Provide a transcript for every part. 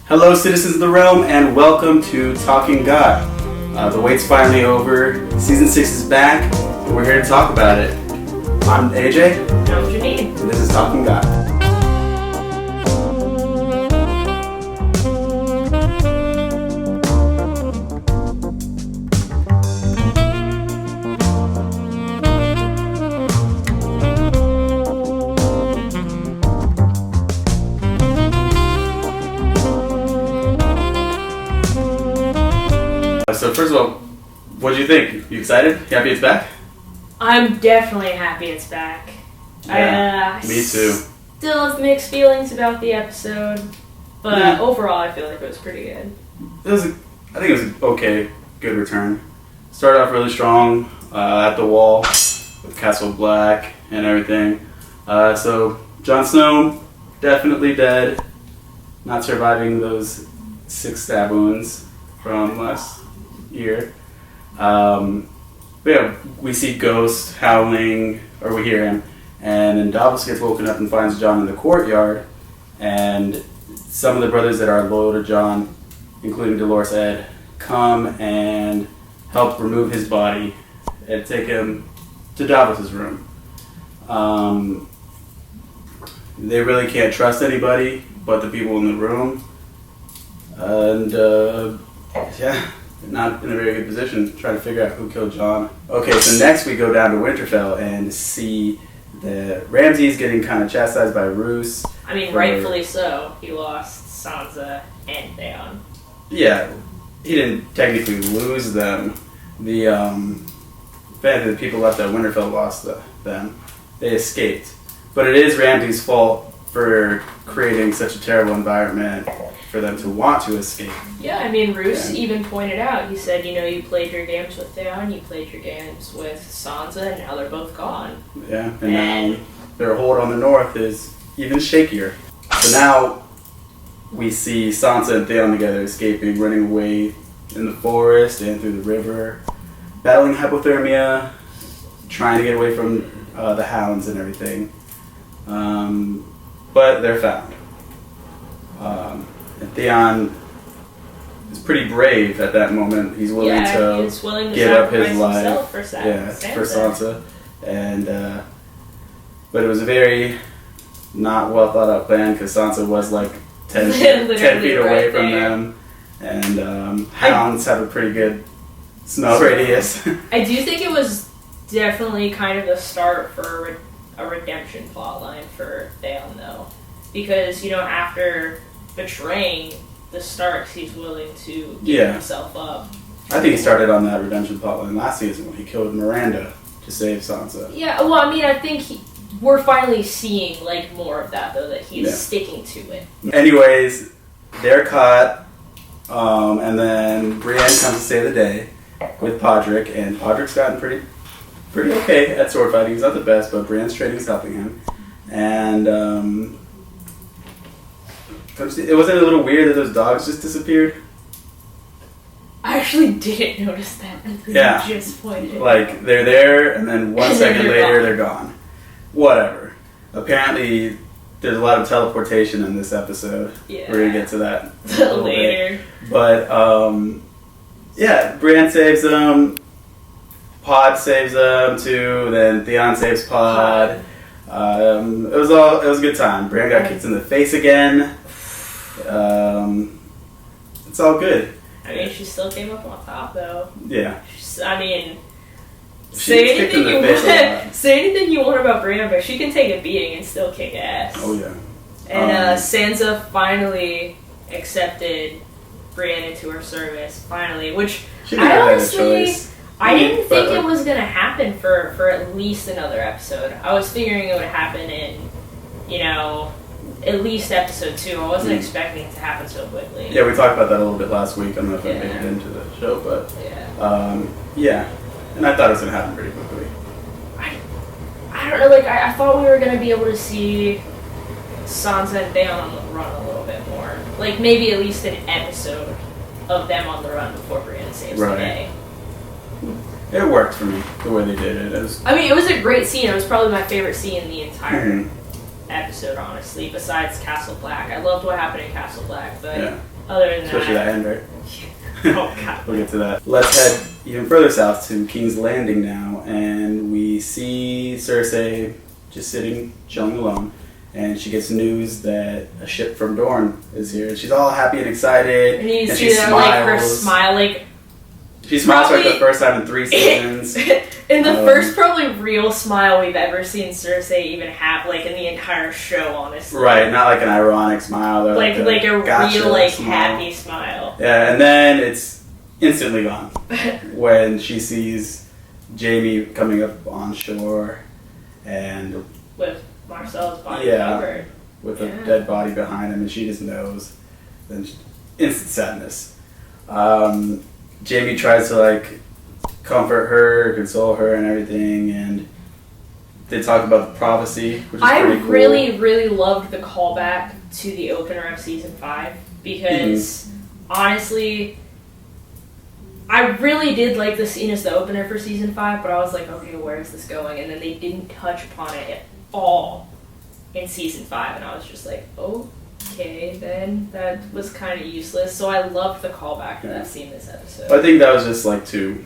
Hello, citizens of the realm, and welcome to Talking God. The wait's finally over. Season 6 is back, and we're here to talk about it. I'm AJ. I'm Janine. And this is Talking God. So first of all, what did you think? You excited? You happy it's back? I'm definitely happy it's back. Yeah, me too. Still have mixed feelings about the episode, but overall I feel like it was pretty good. I think it was an okay, good return. Started off really strong at the wall with Castle Black and everything. So Jon Snow, definitely dead. Not surviving those 6 stab wounds from last year. But yeah, we see Ghost howling, or we hear him, and then Davos gets woken up and finds Jon in the courtyard, and some of the brothers that are loyal to Jon, including Dolorous Edd, come and help remove his body and take him to Davos' room. They really can't trust anybody but the people in the room, and yeah, not in a very good position trying to figure out who killed Jon. Okay, so next we go down to Winterfell and see the Ramsay's getting kind of chastised by Roose. I mean, rightfully so. He lost Sansa and Theon. Yeah, he didn't technically lose them. The fact that the people left at Winterfell lost them. They escaped. But it is Ramsay's fault for creating such a terrible environment for them to want to escape. Yeah, I mean, Roose even pointed out, he said, you played your games with Theon, you played your games with Sansa, and now they're both gone. Yeah, and now their hold on the north is even shakier. So now we see Sansa and Theon together escaping, running away in the forest and through the river, battling hypothermia, trying to get away from the hounds and everything. But they're found. And Theon is pretty brave at that moment. He's willing to give up his life for Sansa. And but it was a very not well thought out plan because Sansa was like 10 feet away from them, and hounds have a pretty good smell radius. I do think it was definitely kind of the start for a redemption plotline for Theon, though, because after betraying the Starks, he's willing to give himself up. I think he started on that redemption plotline last season when he killed Miranda to save Sansa. Yeah, well, I mean, I think we're finally seeing more of that, though, that he's sticking to it. Anyways, they're caught, and then Brienne comes to save the day with Podrick, and Podrick's gotten pretty okay at sword fighting. He's not the best, but Brienne's training is helping him. And it wasn't a little weird that those dogs just disappeared? I actually didn't notice that until you just pointed it out. They're there, and then 1 second later, they're gone. Whatever. Apparently, there's a lot of teleportation in this episode. Yeah. We're going to get to that later. But, Brienne saves them. Pod saves them, too. Then Theon saves Pod. It was a good time. Brienne got kicked in the face again. It's all good. I mean, she still came up on top, though. Yeah. Say anything you want about Brienne, but she can take a beating and still kick ass. Oh, yeah. And Sansa finally accepted Brienne into her service, finally, which I didn't think it was going to happen for at least another episode. I was figuring it would happen in, at least episode 2. I wasn't expecting it to happen so quickly. Yeah, we talked about that a little bit last week. I don't know if I made it into the show, but and I thought it was going to happen pretty quickly. I don't know, I thought we were going to be able to see Sansa and Theon on the run a little bit more. Maybe at least an episode of them on the run before Brienne saves the day. It worked for me, the way they did it. It was a great scene. It was probably my favorite scene in the entire episode, honestly, besides Castle Black. I loved what happened in Castle Black, but other than especially that end, right? Oh, God. We'll get to that. Let's head even further south to King's Landing now, and we see Cersei just sitting, chilling alone, and she gets news that a ship from Dorne is here. She's all happy and excited, and you and see she that, smiles. like, her smile, like... She smiles for like the first time in 3 seasons. In the first probably real smile we've ever seen Cersei even have, like, in the entire show, honestly. Right, not like an ironic smile. Or like a gotcha real, like, smile. happy smile. Yeah, and then it's instantly gone when she sees Jaime coming up on shore and... With Myrcella's body covered. With a dead body behind him, and she just knows. Then instant sadness. Jaime tries to, like, comfort her, console her, and everything, and they talk about the prophecy, which is pretty cool. I really loved the callback to the opener of season 5 because, honestly, I really did like the scene as the opener for season 5, but I was like, okay, where is this going? And then they didn't touch upon it at all in season 5, and I was just like, okay, then that was kind of useless. So I loved the callback to that scene this episode. I think that was just like to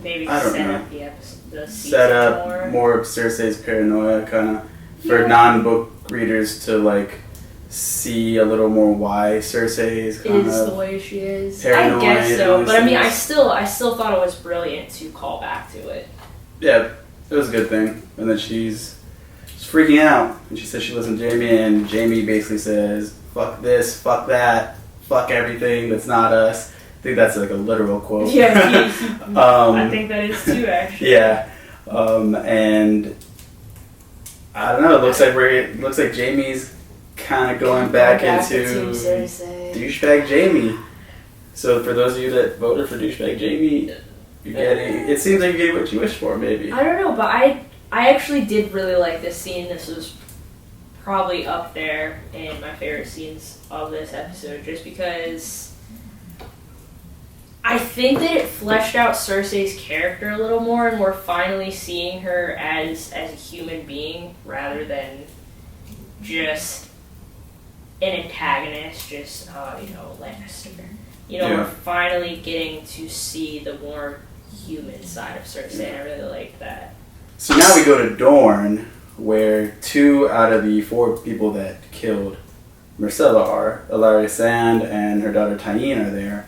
maybe I don't set know. up the episode, the season set up more of Cersei's paranoia, kind of for non-book readers to like see a little more why Cersei is kind is of the way she is. paranoid. I guess so, but I mean, I still thought it was brilliant to call back to it. Yeah, it was a good thing. And then she's freaking out, and she says she lives in Jaime, and Jaime basically says, "Fuck this, fuck that, fuck everything that's not us." I think that's like a literal quote. Yeah, I think that is too, actually. Yeah, and I don't know. It looks like Jaime's kind of going back into douchebag Jaime. So for those of you that voted for douchebag Jaime, you're getting. It seems like you get what you wished for, maybe. I don't know, but I actually did really like this scene. This was probably up there in my favorite scenes of this episode, just because I think that it fleshed out Cersei's character a little more, and we're finally seeing her as a human being rather than just an antagonist, just Lannister. We're finally getting to see the more human side of Cersei, and I really like that. So now we go to Dorne, where 2 out of the 4 people that killed Myrcella are. Ellaria Sand and her daughter Tyene are there,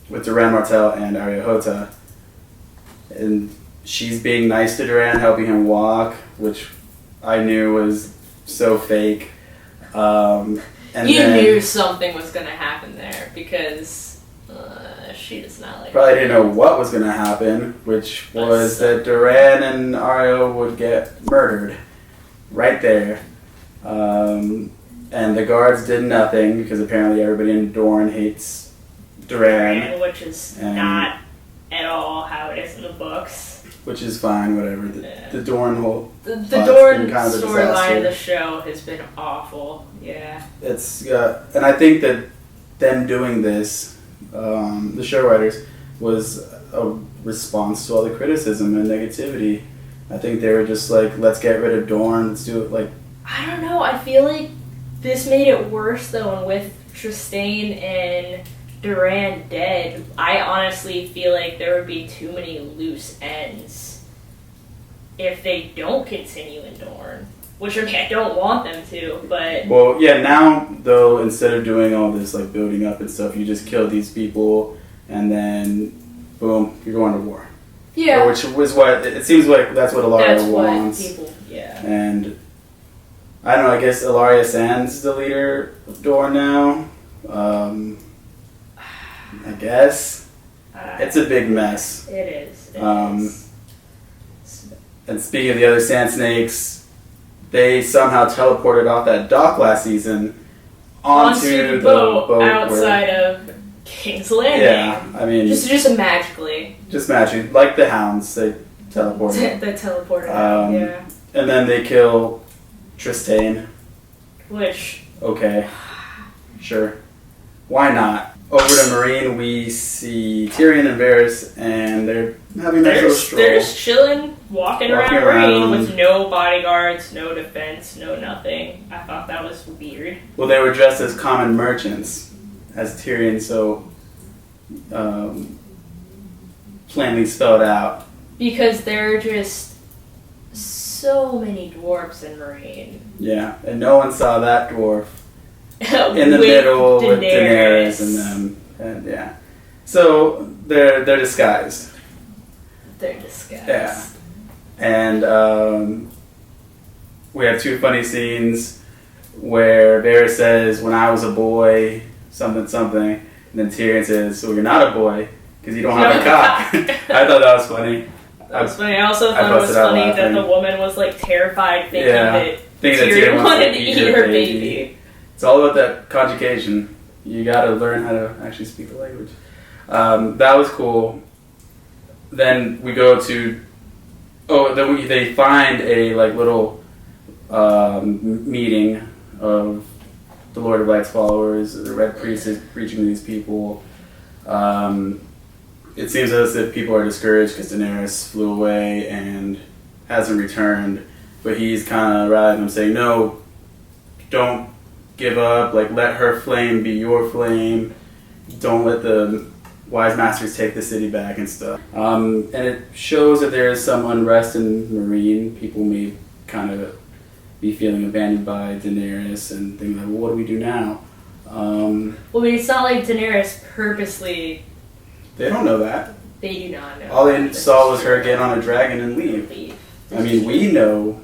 with Doran Martell and Arya Hota. And she's being nice to Doran, helping him walk, which I knew was so fake. And you knew something was going to happen there, because she does not like probably didn't know what was going to happen, which was that Doran and Arya would get murdered right there. And the guards did nothing, because apparently everybody in Dorne hates Doran. Which is not at all how it is in the books. Which is fine, whatever. The Dorne whole... The Dorne storyline of the show has been awful, yeah. And I think that them doing this, the show writers, was a response to all the criticism and negativity. I think they were just like, let's get rid of Dorne, let's do it like... I don't know, I feel like this made it worse though, and with Trystane and Doran dead, I honestly feel like there would be too many loose ends if they don't continue in Dorne. Which, okay, I don't want them to, but... Well, yeah, now, though, instead of doing all this, like, building up and stuff, you just kill these people, and then, boom, you're going to war. Yeah. Which was what... It seems like that's what Ellaria wants. That's what people... Yeah. And, I don't know, I guess Ellaria Sand's the leader of Dorne now. I guess. It's a big mess. It is. It is. And speaking of the other Sand Snakes, they somehow teleported off that dock last season onto the boat outside of King's Landing. Yeah, I mean... Just magically. Just magically. Like the hounds, they teleported. They teleported out, yeah. And then they kill Trystane. Which... Okay. Sure. Why not? Over to Meereen, we see Tyrion and Varys, and they're having a little stroll. They're just chilling, walking around Meereen with no bodyguards, no defense, no nothing. I thought that was weird. Well, they were dressed as common merchants, as Tyrion so plainly spelled out. Because there are just so many dwarves in Meereen. Yeah, and no one saw that dwarf in the middle with Daenerys and them. And yeah. So they're disguised. They're disguised. Yeah. And we have two funny scenes where Varys says, "When I was a boy, something, something," and then Tyrion says, "So you're not a boy because you don't have a cock." I thought that was funny. That was funny. I also thought it was funny that the woman was like terrified thinking that Tyrion wanted to eat her baby. It's all about that conjugation. You gotta learn how to actually speak the language. That was cool. Then we go to they find a like little meeting of the Lord of Light's followers. The Red Priest is preaching to these people. It seems as if people are discouraged because Daenerys flew away and hasn't returned. But he's kind of rallying them, saying, "No, don't give up. Like, let her flame be your flame. Don't let the wise masters take the city back and stuff." And it shows that there is some unrest in Meereen. People may kind of be feeling abandoned by Daenerys and thinking like, well, what do we do now? Well, I mean, it's not like Daenerys purposely... They don't know that. They do not know. All they saw was her get on a dragon and leave. I mean, we know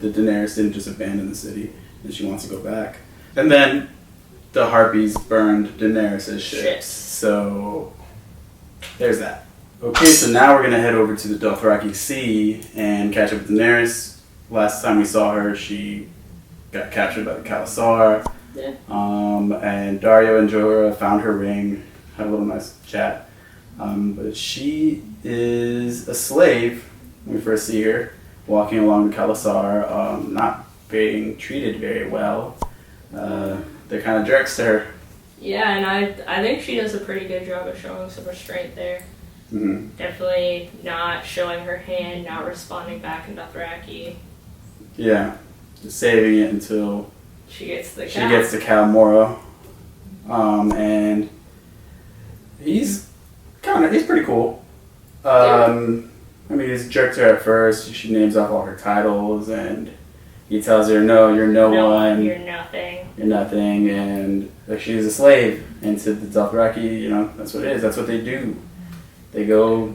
that Daenerys didn't just abandon the city, and she wants to go back. And then the Harpies burned Daenerys' ships. So there's that. Okay, so now we're going to head over to the Dothraki Sea and catch up with Daenerys. Last time we saw her, she got captured by the Khalasar. Yeah. And Daario and Jorah found her ring, had a little nice chat. But she is a slave when we first see her, walking along the Khalasar, not being treated very well. They're kind of jerks to her. Yeah, and I think she does a pretty good job of showing some restraint there. Mm-hmm. Definitely not showing her hand, not responding back in Dothraki. Yeah, just saving it until she gets to Khal Moro. And he's pretty cool. I mean, he's jerked her at first. She names off all her titles, and he tells her, "No, you're no one. You're nothing. You're nothing." And she's a slave. And to the Dothraki, that's what it is. That's what they do. They go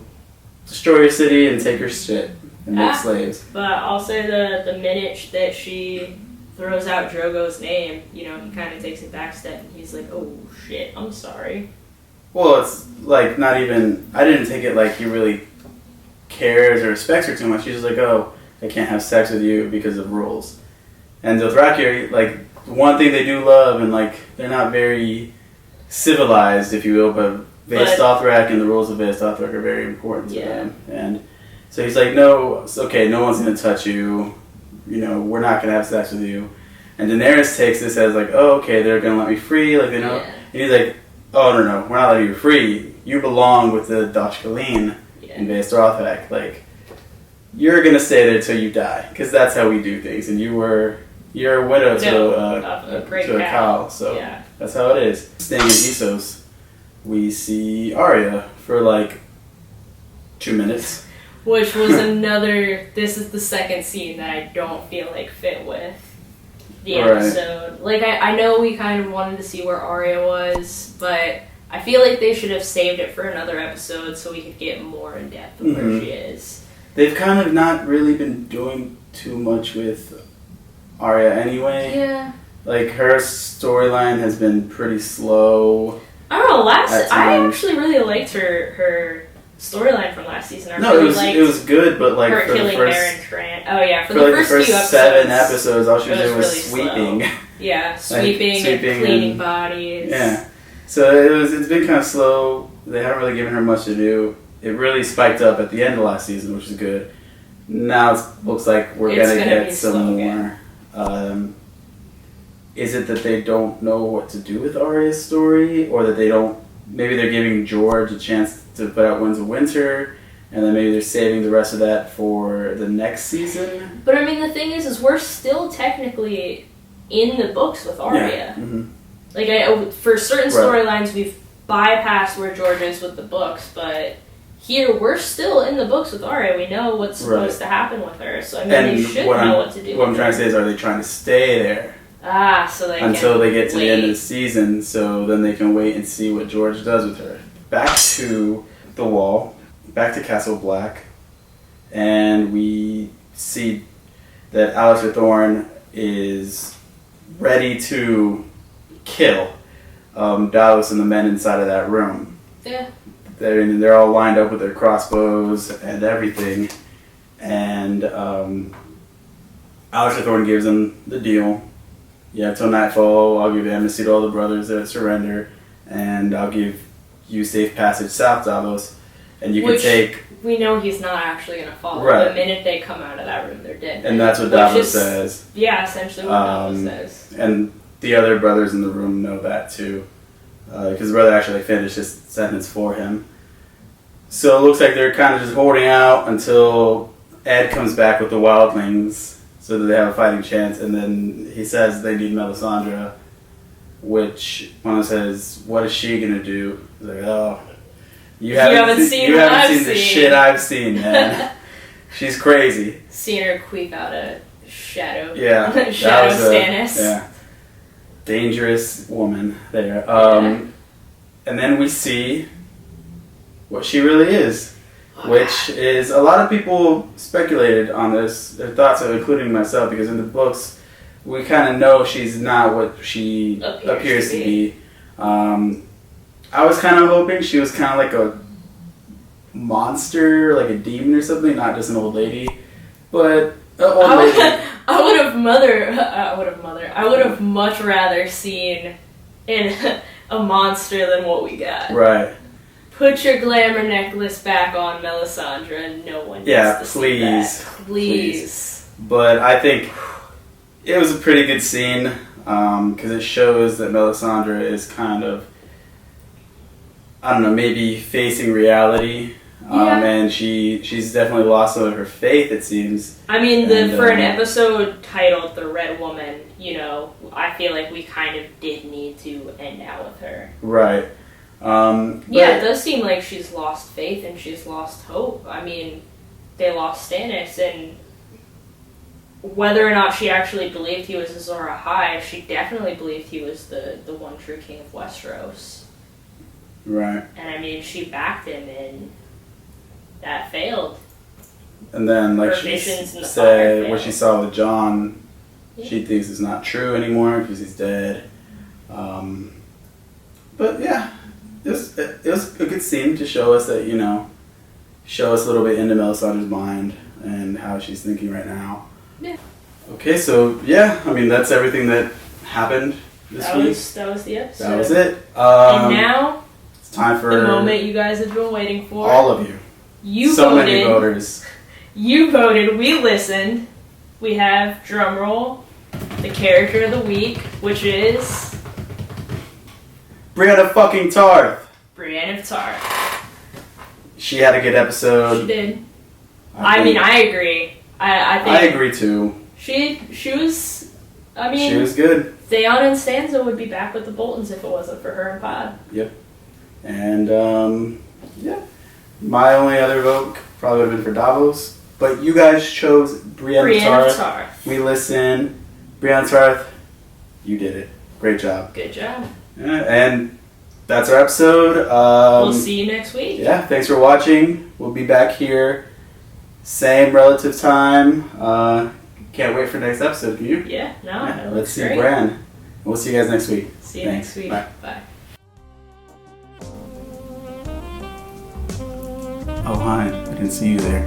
destroy your city and take your shit and make slaves. But I'll say the minute that she throws out Drogo's name, he kind of takes a back step and he's like, "Oh shit, I'm sorry." Well, it's like not even. I didn't take it like he really cares or respects her too much. He's just like, "Oh, I can't have sex with you because of rules." And Dothraki, like, one thing they do love, and like they're not very civilized, if you will, but Vaes Dothrak and the rules of Vaes Dothrak are very important to them. And so he's like, "No, it's okay. No one's gonna touch you. We're not gonna have sex with you." And Daenerys takes this as like, "Oh, okay, they're gonna let me free." Like, And he's like, "Oh, no, we're not letting you free. You belong with the Doshkalin in Vaes Dothrak. Like, you're gonna stay there till you die, because that's how we do things. And you're a widow to a cow, so that's how it is." Staying in Essos, we see Arya for like 2 minutes. Which was this is the second scene that I don't feel like fit with the episode. Like, I know we kind of wanted to see where Arya was, but I feel like they should have saved it for another episode so we could get more in depth of where she is. They've kind of not really been doing too much with Arya anyway. Yeah. Like, her storyline has been pretty slow. I don't know, I actually really liked her storyline from last season. It was good, but like her for killing the first, Baron Trant. Oh yeah, for the first few episodes, 7 episodes, all she was doing was really sweeping. Slow. Yeah, sweeping and cleaning bodies. Yeah, so it's been kind of slow. They haven't really given her much to do. It really spiked up at the end of last season, which is good. Now it looks like we're gonna get some more. Is it that they don't know what to do with Arya's story, or that they don't? Maybe they're giving George a chance to put out Winds of Winter, and then maybe they're saving the rest of that for the next season. But I mean, the thing is we're still technically in the books with Arya. Yeah. Mm-hmm. Like, for certain storylines, we've bypassed where George is with the books, but here we're still in the books with Arya. We know what's supposed to happen with her, so I mean, they should know what to do. What I'm trying to say is, are they trying to stay there? So they until they get to the end of the season, so then they can wait and see what George does with her. Back to the Wall, back to Castle Black, and we see that Alistair Thorne is ready to kill Davos and the men inside of that room. Yeah. They're all lined up with their crossbows and everything, and Alistair Thorne gives them the deal. Yeah, till nightfall, I'll give amnesty to all the brothers that surrender, and I'll give you safe passage south, Davos, and you can take... We know he's not actually going to follow. The minute they come out of that room, they're dead. And that's what Davos says. Yeah, essentially what Davos says. And the other brothers in the room know that too, because the brother actually finished his sentence for him. So it looks like they're kind of just holding out until Ed comes back with the wildlings, so that they have a fighting chance, and then he says they need Melisandre, which one says, what is she going to do? He's like, oh, you haven't seen the shit I've seen, man. She's crazy. Seen her queef out a shadow. Yeah. Shadow Stannis. Yeah. Dangerous woman there. And then we see what she really is. Which is, a lot of people speculated on this, their thoughts, including myself, because in the books, we kind of know she's not what she appears to be. I was kind of hoping she was kind of like a monster, like a demon or something, not just an old lady. But, I would have much rather seen a monster than what we got. Right. Put your glamour necklace back on, Melisandre, and no one needs to see that. Please. But I think it was a pretty good scene, because it shows that Melisandre is kind of, I don't know, maybe facing reality. And she's definitely lost some of her faith, it seems. I mean, for an episode titled The Red Woman, I feel like we kind of did need to end out with her. Right. It does seem like she's lost faith and she's lost hope. I mean, they lost Stannis, and whether or not she actually believed he was Azor Ahai, she definitely believed he was the one true king of Westeros. Right. And I mean, she backed him, and that failed. And then, like she said, what she saw with Jon, she thinks is not true anymore because he's dead. But yeah. It was a good scene to show us that, show us a little bit into Melisandre's mind and how she's thinking right now. Yeah. Okay, so yeah, I mean, that's everything that happened this week. That was the episode. That was it. And now, it's time for the moment you guys have been waiting for. All of you. You so voted. Many voters. You voted. We listened. We have, drumroll, the character of the week, which is... Brienne of fucking Tarth. Brienne of Tarth. She had a good episode. She did. I mean, I agree. I think I agree too. She was. I mean, she was good. Theon and Sansa would be back with the Boltons if it wasn't for her and Pod. Yep. And yeah, my only other vote probably would have been for Davos, but you guys chose Brienne of Tarth. We listen. Brienne of Tarth, you did it. Great job. Good job. Yeah, and that's our episode. We'll see you next week. Yeah, thanks for watching. We'll be back here, same relative time. Can't wait for next episode. Can you? Yeah, let's see Bran. We'll see you guys next week. See you next week. Bye. Bye. Oh, hi. I didn't see you there.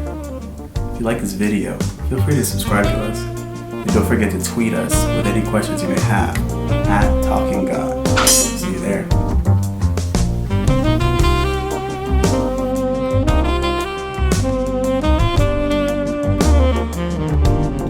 If you like this video, feel free to subscribe to us. And don't forget to tweet us with any questions you may have at Talking